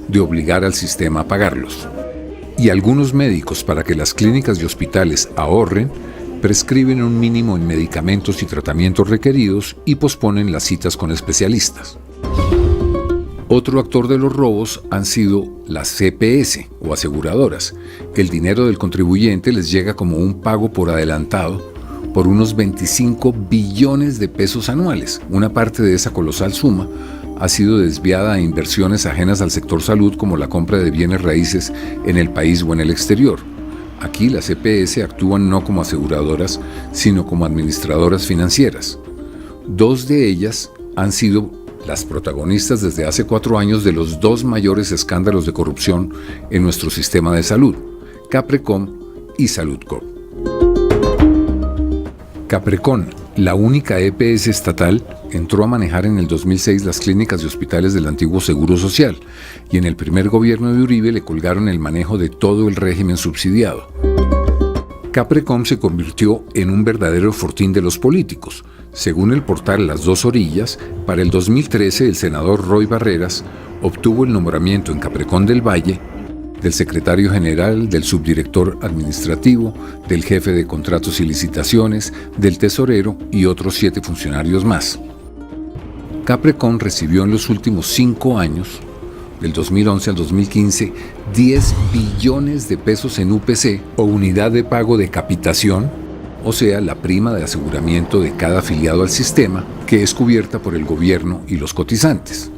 de obligar al sistema a pagarlos. Y algunos médicos, para que las clínicas y hospitales ahorren, prescriben un mínimo en medicamentos y tratamientos requeridos y posponen las citas con especialistas. Otro actor de los robos han sido las CPS o aseguradoras. El dinero del contribuyente les llega como un pago por adelantado por unos 25 billones de pesos anuales. Una parte de esa colosal suma ha sido desviada a inversiones ajenas al sector salud, como la compra de bienes raíces en el país o en el exterior. Aquí las CPS actúan no como aseguradoras, sino como administradoras financieras. Dos de ellas han sido las protagonistas desde hace 4 años de los 2 mayores escándalos de corrupción en nuestro sistema de salud, Caprecom y Saludcorp. Caprecom, la única EPS estatal, entró a manejar en el 2006 las clínicas y hospitales del antiguo Seguro Social, y en el primer gobierno de Uribe le colgaron el manejo de todo el régimen subsidiado. Caprecom se convirtió en un verdadero fortín de los políticos. Según el portal Las Dos Orillas, para el 2013 el senador Roy Barreras obtuvo el nombramiento en Caprecom del Valle del secretario general, del subdirector administrativo, del jefe de contratos y licitaciones, del tesorero y otros 7 funcionarios más. Caprecom recibió en los últimos 5 años, del 2011 al 2015, 10 billones de pesos en UPC o unidad de pago de capitación, o sea, la prima de aseguramiento de cada afiliado al sistema, que es cubierta por el gobierno y los cotizantes.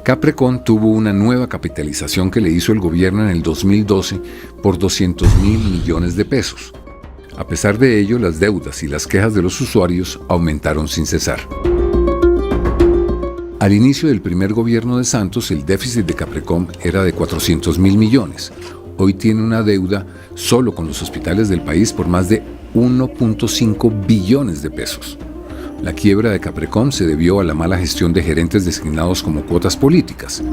Caprecom tuvo una nueva capitalización que le hizo el gobierno en el 2012 por 200.000 millones de pesos. A pesar de ello, las deudas y las quejas de los usuarios aumentaron sin cesar. Al inicio del primer gobierno de Santos, el déficit de Caprecom era de 400.000 millones. Hoy tiene una deuda solo con los hospitales del país por más de 1.5 billones de pesos. La quiebra de Caprecom se debió a la mala gestión de gerentes designados como cuotas políticas.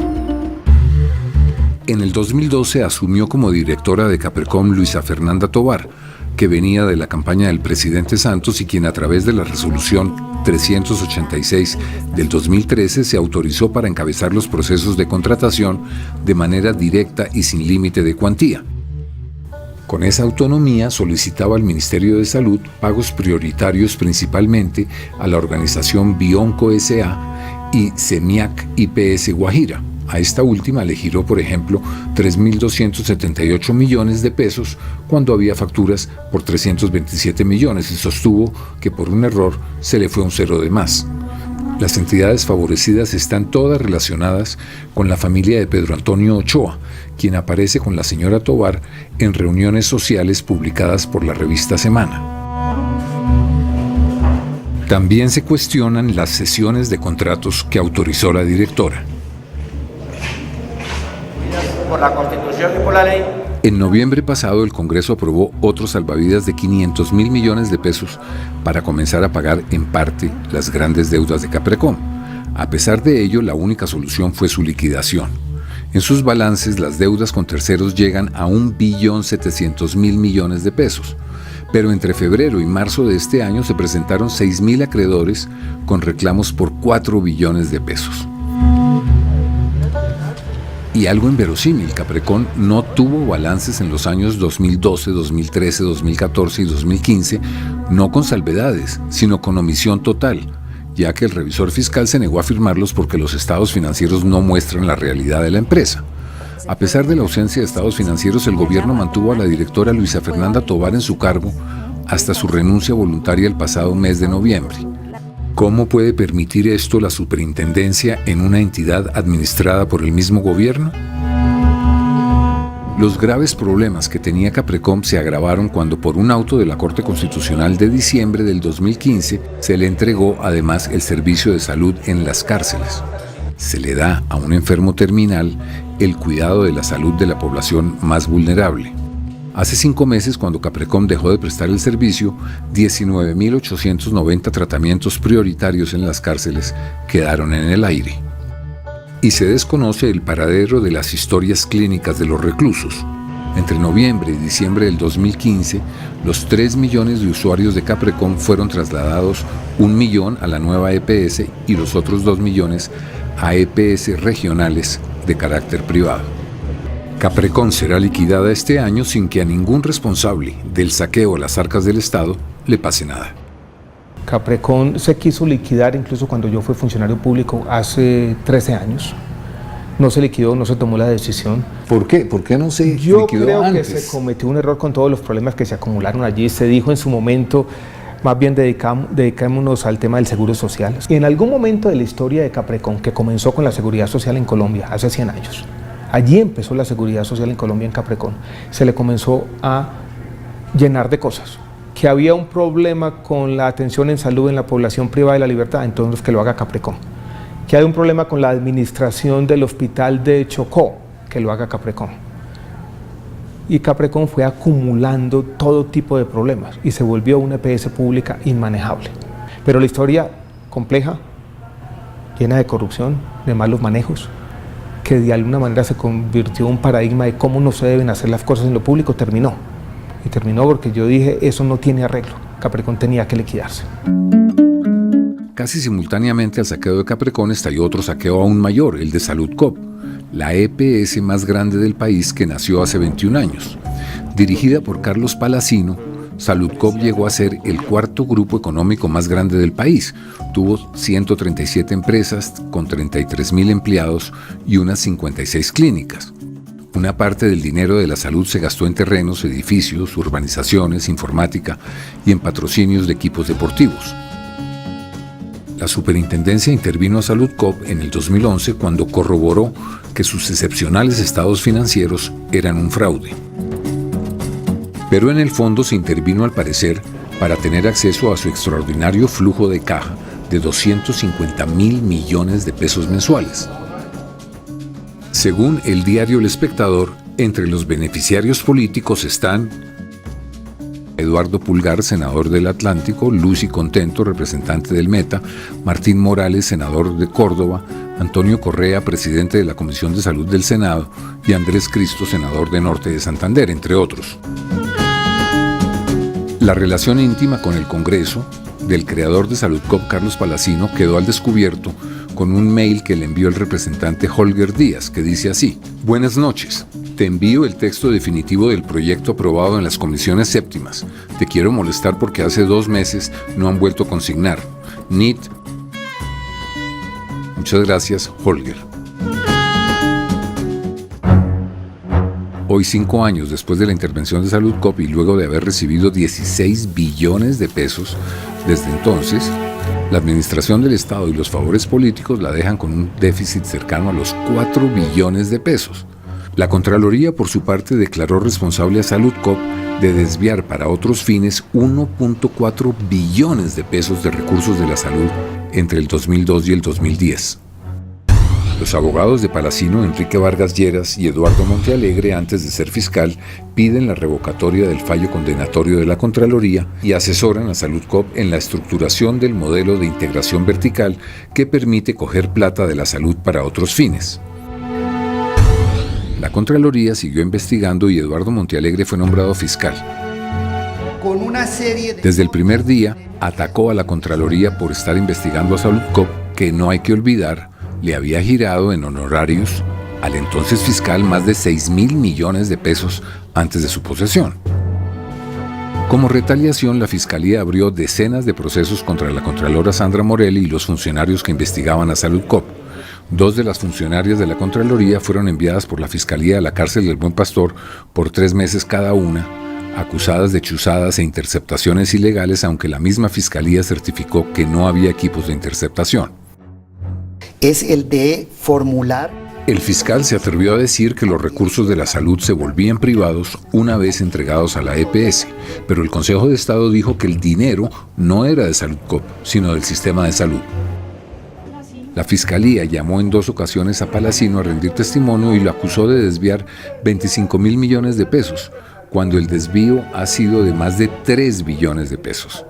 En el 2012 asumió como directora de Caprecom Luisa Fernanda Tovar, que venía de la campaña del presidente Santos y quien a través de la resolución 386 del 2013 se autorizó para encabezar los procesos de contratación de manera directa y sin límite de cuantía. Con esa autonomía solicitaba al Ministerio de Salud pagos prioritarios principalmente a la organización Bionco S.A. y CEMIAC IPS Guajira. A esta última le giró, por ejemplo, 3.278 millones de pesos cuando había facturas por 327 millones y sostuvo que por un error se le fue un 0 de más. Las entidades favorecidas están todas relacionadas con la familia de Pedro Antonio Ochoa, quien aparece con la señora Tovar en reuniones sociales publicadas por la revista Semana. También se cuestionan las cesiones de contratos que autorizó la directora. Por la Constitución y por la ley. En noviembre pasado, el Congreso aprobó otro salvavidas de 500.000 millones de pesos para comenzar a pagar en parte las grandes deudas de Caprecom. A pesar de ello, la única solución fue su liquidación. En sus balances, las deudas con terceros llegan a 1.700.000 millones de pesos. Pero entre febrero y marzo de este año se presentaron 6.000 acreedores con reclamos por 4 billones de pesos. Y algo inverosímil, Caprecom no tuvo balances en los años 2012, 2013, 2014 y 2015, no con salvedades, sino con omisión total, ya que el revisor fiscal se negó a firmarlos porque los estados financieros no muestran la realidad de la empresa. A pesar de la ausencia de estados financieros, el gobierno mantuvo a la directora Luisa Fernanda Tovar en su cargo hasta su renuncia voluntaria el pasado mes de noviembre. ¿Cómo puede permitir esto la superintendencia en una entidad administrada por el mismo gobierno? Los graves problemas que tenía Caprecom se agravaron cuando por un auto de la Corte Constitucional de diciembre del 2015 se le entregó además el servicio de salud en las cárceles. Se le da a un enfermo terminal el cuidado de la salud de la población más vulnerable. Hace 5 meses, cuando Caprecom dejó de prestar el servicio, 19.890 tratamientos prioritarios en las cárceles quedaron en el aire. Y se desconoce el paradero de las historias clínicas de los reclusos. Entre noviembre y diciembre del 2015, los 3 millones de usuarios de Caprecom fueron trasladados 1 millón a la nueva EPS y los otros 2 millones a EPS regionales de carácter privado. Caprecon será liquidada este año sin que a ningún responsable del saqueo a las arcas del Estado le pase nada. Caprecon se quiso liquidar incluso cuando yo fui funcionario público hace 13 años. No se liquidó, no se tomó la decisión. ¿Por qué? ¿Por qué no se liquidó antes? Yo creo que se cometió un error con todos los problemas que se acumularon allí. Se dijo en su momento, más bien dedicémonos al tema del seguro social. En algún momento de la historia de Caprecon, que comenzó con la seguridad social en Colombia, hace 100 años, allí empezó la seguridad social en Colombia, en Caprecon, se le comenzó a llenar de cosas. Que había un problema con la atención en salud en la población privada de la libertad, entonces que lo haga Caprecon. Que hay un problema con la administración del hospital de Chocó, que lo haga Caprecon. Y Caprecon fue acumulando todo tipo de problemas y se volvió una EPS pública inmanejable. Pero la historia compleja, llena de corrupción, de malos manejos, que de alguna manera se convirtió en un paradigma de cómo no se deben hacer las cosas en lo público, terminó. Y terminó porque yo dije, eso no tiene arreglo, Caprecon tenía que liquidarse. Casi simultáneamente al saqueo de Caprecon estalló otro saqueo aún mayor, el de Saludcop, la EPS más grande del país que nació hace 21 años. Dirigida por Carlos Palacino, Saludcop llegó a ser el cuarto grupo económico más grande del país. Tuvo 137 empresas con 33.000 empleados y unas 56 clínicas. Una parte del dinero de la salud se gastó en terrenos, edificios, urbanizaciones, informática y en patrocinios de equipos deportivos. La superintendencia intervino a Saludcop en el 2011 cuando corroboró que sus excepcionales estados financieros eran un fraude. Pero en el fondo se intervino al parecer para tener acceso a su extraordinario flujo de caja de 250.000 millones de pesos mensuales. Según el diario El Espectador, entre los beneficiarios políticos están Eduardo Pulgar, senador del Atlántico, Lucy Contento, representante del Meta, Martín Morales, senador de Córdoba, Antonio Correa, presidente de la Comisión de Salud del Senado, y Andrés Cristo, senador de Norte de Santander, entre otros. La relación íntima con el Congreso del creador de Saludcop, Carlos Palacino, quedó al descubierto con un mail que le envió el representante Holger Díaz, que dice así: Buenas noches. Te envío el texto definitivo del proyecto aprobado en las comisiones séptimas. Te quiero molestar porque hace 2 meses no han vuelto a consignar. NIT. Muchas gracias, Holger. Hoy, 5 años después de la intervención de Saludcop y luego de haber recibido 16 billones de pesos, desde entonces, la administración del Estado y los favores políticos la dejan con un déficit cercano a los 4 billones de pesos. La Contraloría, por su parte, declaró responsable a Saludcop de desviar para otros fines 1.4 billones de pesos de recursos de la salud entre el 2002 y el 2010. Los abogados de Palacino, Enrique Vargas Lleras y Eduardo Montealegre, antes de ser fiscal, piden la revocatoria del fallo condenatorio de la Contraloría y asesoran a Saludcop en la estructuración del modelo de integración vertical que permite coger plata de la salud para otros fines. La Contraloría siguió investigando y Eduardo Montealegre fue nombrado fiscal. Desde el primer día, atacó a la Contraloría por estar investigando a Saludcop, que no hay que olvidar, le había girado en honorarios al entonces fiscal más de 6.000 millones de pesos antes de su posesión. Como retaliación, la Fiscalía abrió decenas de procesos contra la Contralora Sandra Morelli y los funcionarios que investigaban a Saludcop. 2 de las funcionarias de la Contraloría fueron enviadas por la Fiscalía a la cárcel del Buen Pastor por 3 meses cada una, acusadas de chuzadas e interceptaciones ilegales, aunque la misma Fiscalía certificó que no había equipos de interceptación. Es el de formular. El fiscal se atrevió a decir que los recursos de la salud se volvían privados una vez entregados a la EPS, pero el Consejo de Estado dijo que el dinero no era de Saludcop, sino del sistema de salud. La Fiscalía llamó en 2 ocasiones a Palacino a rendir testimonio y lo acusó de desviar 25.000 millones de pesos, cuando el desvío ha sido de más de 3 billones de pesos.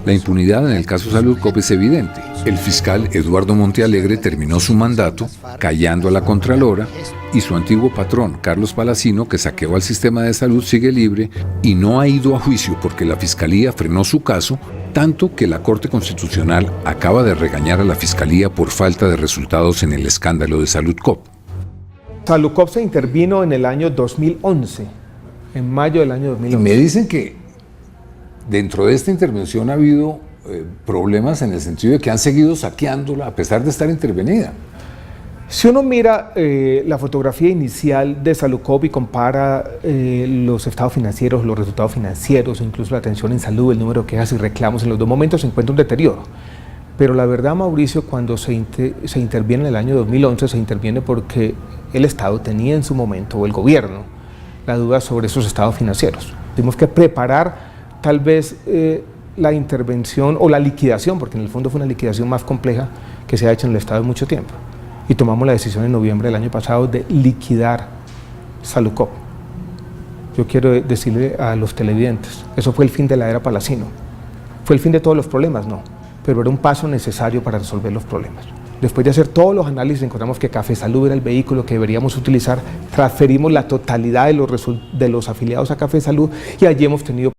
La impunidad en el caso Saludcop es evidente. El fiscal Eduardo Montealegre terminó su mandato callando a la Contralora y su antiguo patrón, Carlos Palacino, que saqueó al sistema de salud, sigue libre y no ha ido a juicio porque la Fiscalía frenó su caso tanto que la Corte Constitucional acaba de regañar a la Fiscalía por falta de resultados en el escándalo de Saludcop. Saludcop se intervino en el año 2011, en mayo del año 2011. Y me dicen que dentro de esta intervención ha habido problemas en el sentido de que han seguido saqueándola a pesar de estar intervenida. Si uno mira la fotografía inicial de Saludcop y compara los estados financieros, los resultados financieros, incluso la atención en salud, el número de quejas y reclamos, en los dos momentos se encuentra un deterioro. Pero la verdad, Mauricio, cuando se interviene en el año 2011, se interviene porque el Estado tenía en su momento, o el gobierno, la duda sobre esos estados financieros. Tuvimos que preparar tal vez la intervención o la liquidación, porque en el fondo fue una liquidación más compleja que se ha hecho en el Estado en mucho tiempo. Y tomamos la decisión en noviembre del año pasado de liquidar Saludcop. Yo quiero decirle a los televidentes, eso fue el fin de la era Palacino. ¿Fue el fin de todos los problemas? No, pero era un paso necesario para resolver los problemas. Después de hacer todos los análisis, encontramos que Café Salud era el vehículo que deberíamos utilizar, transferimos la totalidad de los afiliados a Café Salud y allí hemos tenido